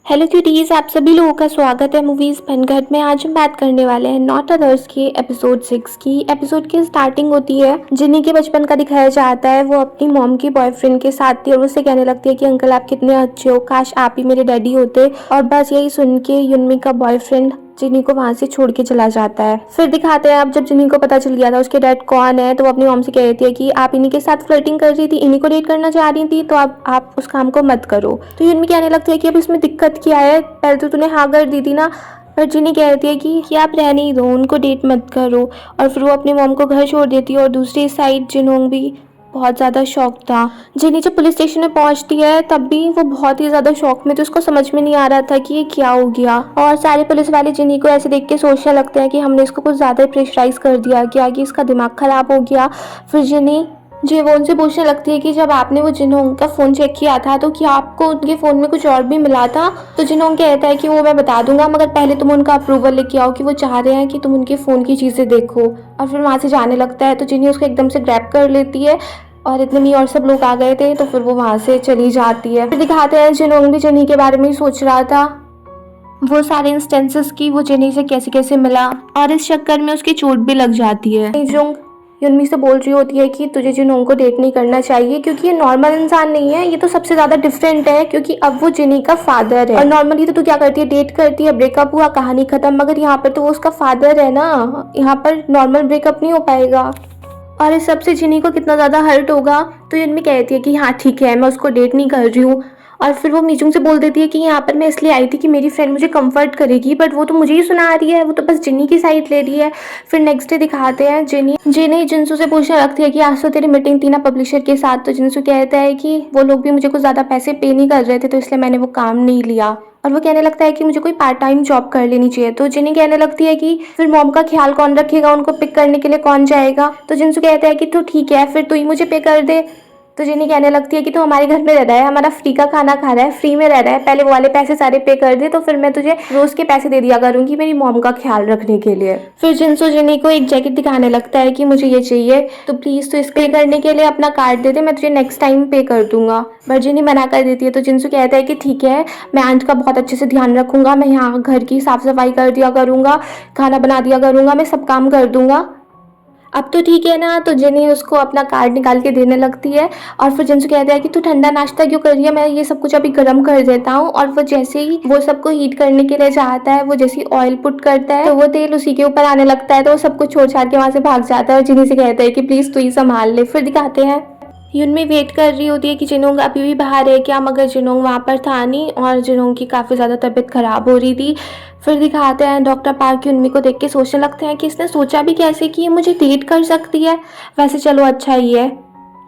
Hello cuties, आप सभी लोगों का स्वागत है मूवीज फनघट में। आज हम बात करने वाले हैं नॉट अदर्स की एपिसोड 6 की। एपिसोड की स्टार्टिंग होती है, जिन्नी के बचपन का दिखाया जाता है। वो अपनी मॉम की बॉयफ्रेंड के साथ थी और उससे कहने लगती है कि अंकल आप कितने अच्छे हो, काश आप ही मेरे डैडी होते। और बस यही सुन के युनमी का बॉयफ्रेंड जिनी को वहां से छोड़ के चला जाता है। फिर दिखाते हैं अब जब जिनी को पता चल गया था उसके डैड कौन है, तो वो अपनी मॉम से कहती है कि आप इन्हीं के साथ फ्लर्टिंग कर रही थी, इन्हीं को डेट करना चाह रही थी, तो आप उस काम को मत करो। तो युनमी कहने लगती है कि अब इसमें दिक्कत क्या है, पहले तो तूने हाँ कर दी थी ना। पर जिनी कहती है कि आप रहने ही दो, उनको डेट मत करो। और फिर वो अपनी मॉम को घर छोड़ देती है। और दूसरी साइड जिनोंग भी बहुत ज़्यादा शॉक था। जिनी जब पुलिस स्टेशन में पहुंचती है तब भी वो बहुत ही ज़्यादा शॉक में थी, उसको समझ में नहीं आ रहा था कि ये क्या हो गया। और सारे पुलिस वाले जिनी को ऐसे देख के सोचने लगते हैं कि हमने इसको कुछ ज़्यादा प्रेशराइज कर दिया क्या, कि इसका दिमाग ख़राब हो गया। फिर जिनी जेवोन से पूछने लगती है कि जब आपने वो जिनोंग का फ़ोन चेक किया था तो क्या आपको उनके फ़ोन में कुछ और भी मिला था। तो जिनोंग कहता है कि वो मैं बता दूंगा, मगर पहले तुम उनका अप्रूवल लेके आओ कि वो चाह रहे हैं कि तुम उनके फ़ोन की चीज़ें देखो। और फिर वहाँ से जाने लगता है तो जिनी उसको एकदम से ग्रैब कर लेती है। और इतने में और सब लोग आ गए थे तो फिर वो वहाँ से चली जाती है। फिर दिखाते हैं जिनोंग भी जिनी के बारे में ही सोच रहा था, वो सारे इंस्टेंसेस की वो जिनी से कैसे कैसे मिला। और इस चक्कर में उसकी चोट भी लग जाती है। जिनोंग युनमी से बोल रही होती है कि तुझे जिनोंग को डेट नहीं करना चाहिए क्योंकि ये नॉर्मल इंसान नहीं है, ये तो सबसे ज्यादा डिफरेंट है क्योंकि अब वो जिनी का फादर है। और नॉर्मली तो तू क्या करती है, डेट करती है, ब्रेकअप हुआ, कहानी खत्म। मगर यहाँ पर तो वो उसका फादर है ना, यहाँ पर नॉर्मल ब्रेकअप नहीं हो पाएगा। और इस सबसे जिनी को कितना ज़्यादा हर्ट होगा। तो युनमी कहती है कि हाँ ठीक है, मैं उसको डेट नहीं कर रही हूँ। और फिर वो मीजुंग से बोल देती है कि यहाँ पर मैं इसलिए आई थी कि मेरी फ्रेंड मुझे कंफर्ट करेगी, बट वो तो मुझे ही सुना रही है, वो तो बस जिनी की साइड ले रही है। फिर नेक्स्ट डे दिखाते हैं जिनी जिनसू से पूछने लगती है कि आज तो तेरी मीटिंग थी ना पब्लिशर के साथ। तो जिनसू कहता है कि वो लोग भी मुझे कुछ ज़्यादा पैसे पे नहीं कर रहे थे तो इसलिए मैंने वो काम नहीं लिया। और वो कहने लगता है कि मुझे कोई पार्ट टाइम जॉब कर लेनी चाहिए। तो जिनी कहने लगती है कि फिर मॉम का ख्याल कौन रखेगा, उनको पिक करने के लिए कौन जाएगा। तो जिनसू कहता है कि तो ठीक है, फिर तू ही मुझे पे कर दे। तो जिनी कहने लगती है कि तू हमारे घर में रह रहा है, हमारा फ्री का खाना खा रहा है, फ्री में रह रहा है, पहले वो वाले पैसे सारे पे कर दे तो फिर मैं तुझे रोज के पैसे दे दिया करूंगी मेरी मॉम का ख्याल रखने के लिए। फिर जिनसू जिनी को एक जैकेट दिखाने लगता है कि मुझे ये चाहिए, तो प्लीज तू इस पे करने के लिए अपना कार्ड दे दे, मैं तुझे नेक्स्ट टाइम पे कर दूंगा। बट जिनी मना कर देती है। तो जिनसू कहता है कि ठीक है, मैं आंट का बहुत अच्छे से ध्यान रखूंगा, मैं यहाँ घर की साफ सफाई कर दिया करूंगा, खाना बना दिया करूंगा, मैं सब काम कर दूंगा, अब तो ठीक है ना। तो जिनी उसको अपना कार्ड निकाल के देने लगती है। और फिर जिनसे कहता है कि तू ठंडा नाश्ता क्यों कर रही है, मैं ये सब कुछ अभी गर्म कर देता हूँ। और वो जैसे ही वो सबको हीट करने के लिए चाहता है, वो जैसे ही ऑयल पुट करता है तो वो तेल उसी के ऊपर आने लगता है। तो वो सब कुछ छोड़ छाड़ के वहां से भाग जाता है और जिनी से कहता है कि प्लीज तू ही संभाल ले। फिर दिखाते हैं युनमी वेट कर रही होती है कि जिनोंग अभी भी बाहर है क्या, मगर जिनोंग वहाँ पर था नहीं और जिनोंग की काफ़ी ज़्यादा तबीयत खराब हो रही थी। फिर दिखाते हैं डॉक्टर पार्क युनमी को देख के सोचने लगते हैं कि इसने सोचा भी कैसे कि ये मुझे डेट कर सकती है। वैसे चलो अच्छा ही है,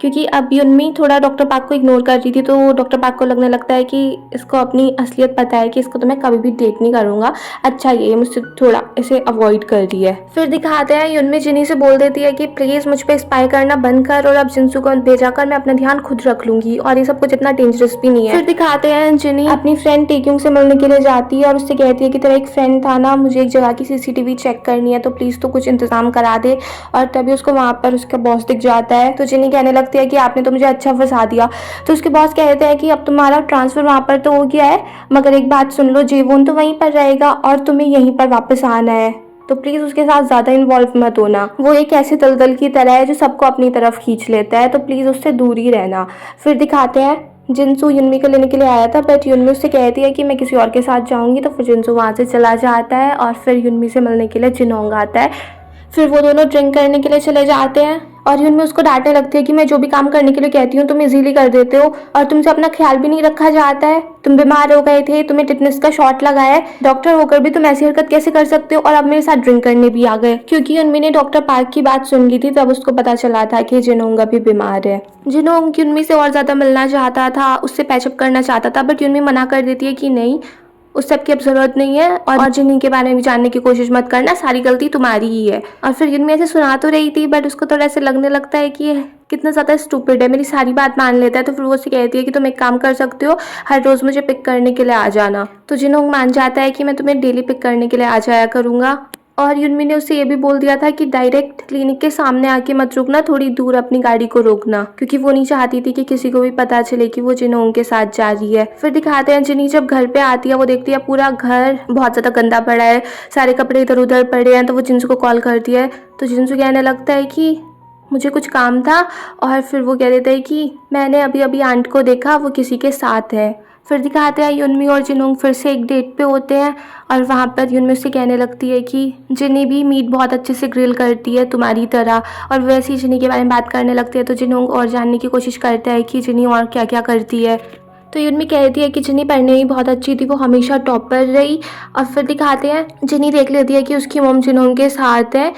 क्योंकि अब युनमी थोड़ा डॉक्टर पार्क को इग्नोर कर रही थी तो डॉक्टर पार्क को लगने लगता है कि इसको अपनी असलियत पता है कि इसको तो मैं कभी भी डेट नहीं करूँगा, अच्छा ये मुझसे थोड़ा इसे अवॉइड कर रही है। फिर दिखाते हैं युनमी जिनी से बोल देती है कि प्लीज़ मुझ पर स्पाई करना बंद कर और अब जिनसू को भेजा कर, मैं अपना ध्यान खुद रख लूंगी और ये सब कुछ इतना डेंजरस भी नहीं है। फिर दिखाते हैं जिनी अपनी फ्रेंड टेक्यूंग से मिलने के लिए जाती है और उससे कहती है कि तेरा एक फ्रेंड था ना, मुझे एक जगह की सीसीटीवी चेक करनी है तो प्लीज़ तो कुछ इंतजाम करा दे। और तभी उसको वहाँ पर उसका बॉस दिख जाता है। तो जिनी कहने लगती है कि आपने तो मुझे अच्छा फंसा दिया। तो उसके बॉस कहते हैं कि अब तुम्हारा ट्रांसफर वहाँ पर तो हो गया है, मगर एक बात सुन लो, जेवोन तो वहीं पर रहेगा और तुम्हें यहीं पर वापस आना है, तो प्लीज़ उसके साथ ज़्यादा इन्वॉल्व मत होना। वो एक ऐसे दलदल की तरह है जो सबको अपनी तरफ खींच लेता है, तो प्लीज़ उससे दूर ही रहना। फिर दिखाते हैं जिनसू युनमी को लेने के लिए आया था, बट युनमी उससे कहती है कि मैं किसी और के साथ जाऊंगी। तो फिर जिनसू वहाँ से चला जाता है और फिर युनमी से मिलने के लिए जिनोंग आता है। फिर वो दोनों ड्रिंक करने के लिए चले जाते हैं और युनमी उसको डांटने लगती है कि मैं जो भी काम करने के लिए कहती हूँ तुम इजीली कर देते हो और तुमसे अपना ख्याल भी नहीं रखा जाता है। तुम बीमार हो गए थे, तुम्हें टिटनेस का शॉट लगाया है, डॉक्टर होकर भी तुम ऐसी हरकत कैसे कर सकते हो, और अब मेरे साथ ड्रिंक करने भी आ गए। क्योंकि युनमी ने डॉक्टर पार्क की बात सुन ली थी तब उसको पता चला था कि जिनोंग भी बीमार है। जिनोंग युनमी से और ज्यादा मिलना चाहता था, उससे पैचअप करना चाहता था, बट युनमी मना कर देती है कि नहीं, उस सब की अब जरूरत नहीं है और जिनी के बारे में जानने की कोशिश मत करना, सारी गलती तुम्हारी ही है। और फिर युनमी ऐसे सुना तो रही थी बट उसको थोड़ा ऐसे लगने लगता है कि कितना ज़्यादा स्टूपिड है, मेरी सारी बात मान लेता है। तो फिर वो उससे कहती है कि तुम एक काम कर सकते हो, हर रोज़ मुझे पिक करने के लिए आ जाना। तो जिनोंग मान जाता है कि मैं तुम्हें डेली पिक करने के लिए आ जाया करूँगा। और युनमी ने उसे ये भी बोल दिया था कि डायरेक्ट क्लिनिक के सामने आके मत रुकना, थोड़ी दूर अपनी गाड़ी को रोकना, क्योंकि वो नहीं चाहती थी कि किसी को भी पता चले कि वो जिनहोंग के साथ जा रही है। फिर दिखाते हैं जिनी जब घर पे आती है, वो देखती है पूरा घर बहुत ज्यादा गंदा पड़ा है, सारे कपड़े इधर उधर पड़े हैं, तो वो जिनसू को कॉल करती है। तो जिनसू कहने लगता है कि मुझे कुछ काम था, और फिर वो कह देता है कि मैंने अभी अभी आंट को देखा, वो किसी के साथ है। फिर दिखाते हैं युनमी और जिनहोंग फिर से एक डेट पे होते हैं, और वहाँ पर युनमी उससे कहने लगती है कि जिनी भी मीट बहुत अच्छे से ग्रिल करती है तुम्हारी तरह, और वैसे ही जिनी के बारे में बात करने लगती है। तो जिनहोंग और जानने की कोशिश करता है कि जिनी और क्या क्या करती है। तो युनमी कहती है कि जिनी पढ़ने में बहुत अच्छी थी, वो हमेशा टॉपर रही। और फिर दिखाते हैं जिनी देख लेती है कि उसकी मॉम जिनहोंग के साथ है,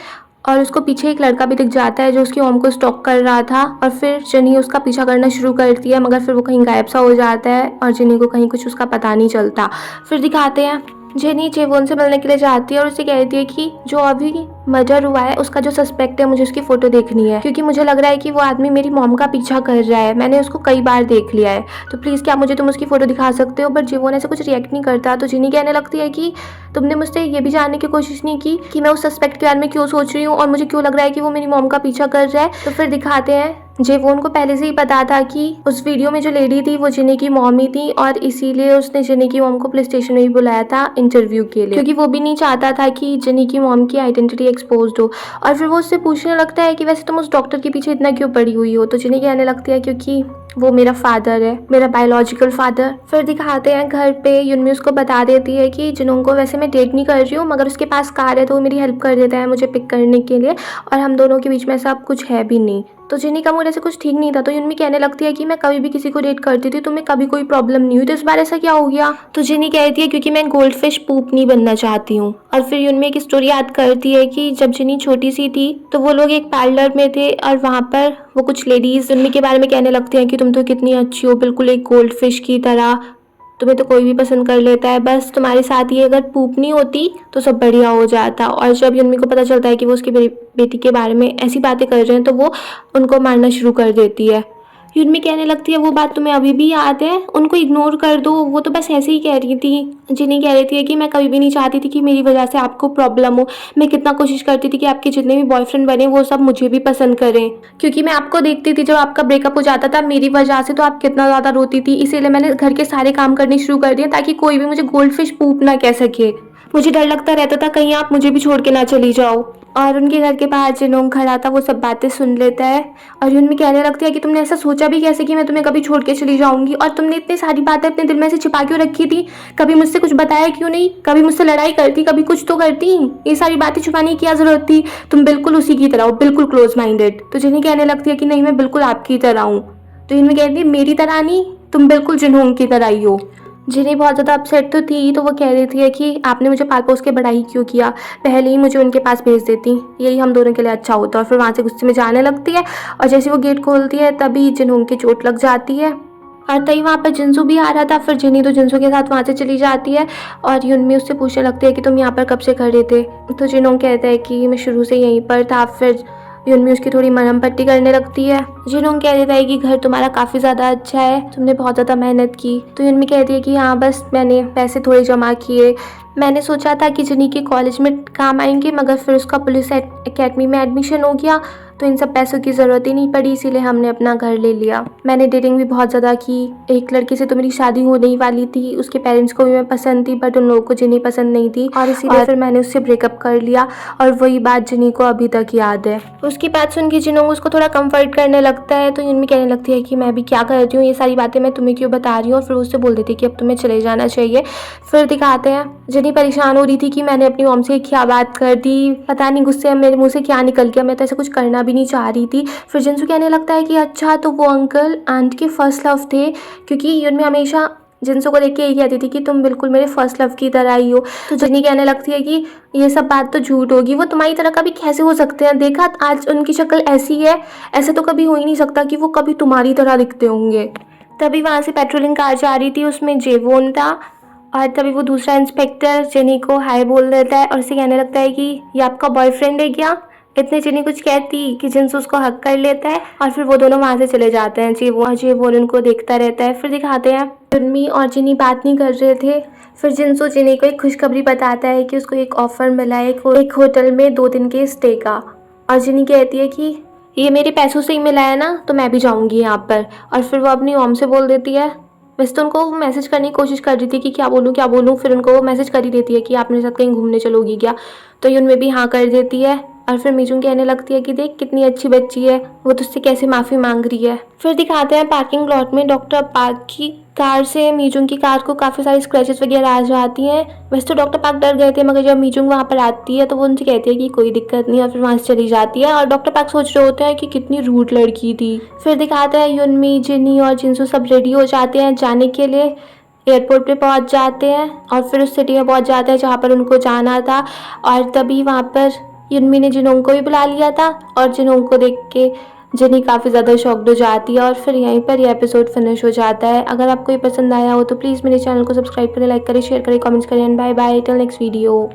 और उसको पीछे एक लड़का भी दिख जाता है जो उसकी मॉम को स्टॉक कर रहा था। और फिर जिनी उसका पीछा करना शुरू करती है, मगर फिर वो कहीं गायब सा हो जाता है और जिनी को कहीं कुछ उसका पता नहीं चलता। फिर दिखाते हैं जिनी जेवोन से मिलने के लिए जाती है और उसे कहती है कि जो अभी मर्डर हुआ है उसका जो सस्पेक्ट है, मुझे उसकी फोटो देखनी है, क्योंकि मुझे लग रहा है कि वो आदमी मेरी मॉम का पीछा कर रहा है, मैंने उसको कई बार देख लिया है, तो प्लीज़ क्या मुझे तुम उसकी फ़ोटो दिखा सकते हो। बट जेवोन ऐसे कुछ रिएक्ट नहीं करता। तो जिनी कहने लगती है कि तुमने मुझसे ये भी जानने की कोशिश नहीं की कि मैं उस सस्पेक्ट के बारे में क्यों सोच रही हूँ और मुझे क्यों लग रहा है कि वो मेरी मॉम का पीछा कर रहा है। तो फिर दिखाते हैं जेवोन को पहले से ही पता था कि उस वीडियो में जो लेडी थी वो जिनी की मॉम ही थी, और इसीलिए उसने जिनी की मॉम को पुलिस स्टेशन में भी बुलाया था इंटरव्यू के लिए, क्योंकि वो भी नहीं चाहता था कि जिनी की मॉम की आइडेंटिटी एक्सपोज्ड हो। और फिर वो उससे पूछने लगता है कि वैसे तुम उस डॉक्टर के पीछे इतना क्यों पड़ी हुई हो। तो जिनी कहने लगती है क्योंकि वो मेरा फादर है, मेरा बायोलॉजिकल फादर। फिर दिखाते हैं घर पे युनमी उसको बता देती है कि जिनहोंग को वैसे मैं डेट नहीं कर रही हूँ, मगर उसके पास कार है तो वो मेरी हेल्प कर देता है मुझे पिक करने के लिए, और हम दोनों के बीच में ऐसा कुछ है भी नहीं। तो जिनी का मूड ऐसे कुछ ठीक नहीं था। तो युनमी कहने लगती है कि मैं कभी भी किसी को डेट करती थी, तुम्हें कभी कोई प्रॉब्लम नहीं हुई, तो इस बार ऐसा क्या हो गया। तो जिनी कहती है क्योंकि मैं गोल्ड फिश पूप नहीं बनना चाहती हूँ। और फिर युनमी एक स्टोरी याद करती है कि जब जिनी छोटी सी थी तो वो लोग एक पार्लर में थे, और वहाँ पर वो कुछ लेडीज युनमी के बारे में कहने लगती हैं कि तुम तो कितनी अच्छी हो, बिल्कुल एक गोल्ड फिश की तरह, तुम्हें तो कोई भी पसंद कर लेता है, बस तुम्हारे साथ ये अगर पूप नहीं होती तो सब बढ़िया हो जाता। और जब युनमी को पता चलता है कि वो उसकी बेटी के बारे में ऐसी बातें कर रहे हैं तो वो उनको मारना शुरू कर देती है। युनमी कहने लगती है वो बात तुम्हें अभी भी याद है, उनको इग्नोर कर दो, वो तो बस ऐसे ही कह रही थी। जिनी कह रही थी कि मैं कभी भी नहीं चाहती थी कि मेरी वजह से आपको प्रॉब्लम हो, मैं कितना कोशिश करती थी कि आपके जितने भी बॉयफ्रेंड बने वो सब मुझे भी पसंद करें, क्योंकि मैं आपको देखती थी जब आपका ब्रेकअप हो जाता था मेरी वजह से, तो आप कितना ज़्यादा रोती थी, इसीलिए मैंने घर के सारे काम करने शुरू कर दिए ताकि कोई भी मुझे गोल्ड फिश पूप ना कह सके। मुझे डर लगता रहता था कहीं आप मुझे भी छोड़ के ना चली जाओ। और उनके घर के बाहर जिनहोंग खड़ा था वो सब बातें सुन लेता है, और युनमी कहने लगती है कि तुमने ऐसा सोचा भी कैसे कि मैं तुम्हें कभी छोड़ के चली जाऊंगी, और तुमने इतनी सारी बातें अपने दिल में से छिपा क्यों रखी थी, कभी मुझसे कुछ बताया क्यों नहीं, कभी मुझसे लड़ाई करती, कभी कुछ तो करती, ये सारी बातें छुपाने की क्या जरूरत थी, तुम बिल्कुल उसी की तरह हो, बिल्कुल क्लोज माइंडेड। तो जिनी कहने लगती है कि नहीं मैं बिल्कुल आपकी तरह हूँ। तो युनमी कहती है मेरी तरह नहीं, तुम बिल्कुल जिनहोंग की तरह ही हो। जिनी बहुत ज़्यादा अपसेट तो थी, तो वो कह रही थी कि आपने मुझे पाल पोस के बड़ा ही क्यों किया, पहले ही मुझे उनके पास भेज देती, यही हम दोनों के लिए अच्छा होता। और फिर वहाँ से गुस्से में जाने लगती है, और जैसे वो गेट खोलती है तभी जिनहोंग की चोट लग जाती है, और तभी वहाँ पर जिनसू भी आ रहा था। फिर जिनी तो जिनसू के साथ वहाँ से चली जाती है, और युनमी उससे पूछने लगती है कि तुम यहाँ पर कब से खड़े थे। तो जिनहोंग कहता है कि मैं शुरू से यहीं पर था। फिर युनमी उसकी थोड़ी मरहम पट्टी करने लगती है। जिनहोंग कह देता है कि घर तुम्हारा काफ़ी ज़्यादा अच्छा है, तुमने बहुत ज़्यादा मेहनत की। तो युनमी कहती है कि हाँ बस मैंने पैसे थोड़े जमा किए, मैंने सोचा था कि जिनी के कॉलेज में काम आएंगे, मगर फिर उसका पुलिस एकेडमी में एडमिशन हो गया तो इन सब पैसों की ज़रूरत ही नहीं पड़ी, इसीलिए हमने अपना घर ले लिया। मैंने डेटिंग भी बहुत ज़्यादा की, एक लड़की से तो मेरी शादी होने ही वाली थी, उसके पेरेंट्स को भी मैं पसंद थी, बट उन लोगों को जिनी पसंद नहीं थी, और इसीलिए फिर मैंने उससे ब्रेकअप कर लिया। और वही बात जिनी को अभी तक याद है। उसकी बात सुन के जिनहोंग उसको थोड़ा कंफर्ट करने लगता है। तो युनमी कहने लगती है कि मैं भी क्या करती हूँ, ये सारी बातें मैं तुम्हें क्यों बता रही हूँ, और फिर उससे बोल देती है कि अब तुम्हें चले जाना चाहिए। फिर दिखाते हैं जिनी परेशान हो रही थी कि मैंने अपनी मॉम से क्या बात कर दी, पता नहीं गुस्से में मेरे मुंह से क्या निकल गया, मैं तो ऐसा कुछ करना भी नहीं चाह रही थी। फिर जिनसू कहने लगता है कि अच्छा तो वो अंकल आंट के फर्स्ट लव थे, क्योंकि युनमी हमेशा जिनसू को देख के यही कहती थी कि तुम बिल्कुल मेरे फर्स्ट लव की तरह ही हो। तो जिनी कहने लगती है कि ये सब बात तो झूठ होगी, वो तुम्हारी तरह का भी कैसे हो सकते हैं, देखा आज उनकी शक्ल ऐसी है, ऐसे तो कभी हो ही नहीं सकता कि वो कभी तुम्हारी तरह दिखते होंगे। तभी वहाँ से पेट्रोलिंग कार जा रही थी, उसमें जेवोन था, और तभी वो दूसरा इंस्पेक्टर जिनी को हाय बोल देता है और उसे कहने लगता है कि ये आपका बॉयफ्रेंड है क्या। इतने जिनी कुछ कहती कि जिनसू उसको हक कर लेता है और फिर वो दोनों वहां से चले जाते हैं। जी वो उनको देखता रहता है। फिर दिखाते हैं युनमी और जिनी बात नहीं कर रहे थे। फिर जिनसू जिनी को एक खुशखबरी बताता है कि उसको एक ऑफर मिला है एक होटल में 2 दिन के स्टे का। और जिनी कहती है कि ये मेरे पैसों से ही मिला है ना, तो मैं भी जाऊंगी यहाँ पर। और फिर वो अपनी ओम से बोल देती है। वैसे तो उनको मैसेज करने की कोशिश कर रही थी कि क्या बोलूँ। फिर उनको वो मैसेज कर ही देती है कि आप मेरे साथ कहीं घूमने चलोगी क्या। तो युन में भी हाँ कर देती है। और फिर मीजूंग कहने लगती है कि देख कितनी अच्छी बच्ची है, वो तुझसे कैसे माफ़ी मांग रही है। फिर दिखाते हैं पार्किंग लॉट में डॉक्टर पार्क की कार से मीजूंग की कार को काफ़ी सारी स्क्रैचेस वगैरह आ जाती हैं। वैसे तो डॉक्टर पार्क डर गए थे, मगर जब मीजूंग वहाँ पर आती है तो वो उनसे कहती है कि कोई दिक्कत नहीं, और फिर वहाँ से चली जाती है। और डॉक्टर पार्क सोच रहे होते हैं कि कितनी रूड लड़की थी। फिर दिखाते हैं युनमी, जिनी और जिनसू सब रेडी हो जाते हैं जाने के लिए। एयरपोर्ट पे पहुंच जाते हैं और फिर उस सिटी में पहुंच जाते हैं जहाँ पर उनको जाना था। और तभी वहाँ पर युनमी ने जिनोंग को भी बुला लिया था और जिनोंग को देख के जिनी काफ़ी ज़्यादा शॉक्ड हो जाती है। और फिर यहीं पर यह एपिसोड फिनिश हो जाता है। अगर आपको ये पसंद आया हो तो प्लीज़ मेरे चैनल को सब्सक्राइब करें, लाइक करें, शेयर करें, कमेंट्स करें and bye bye till next video.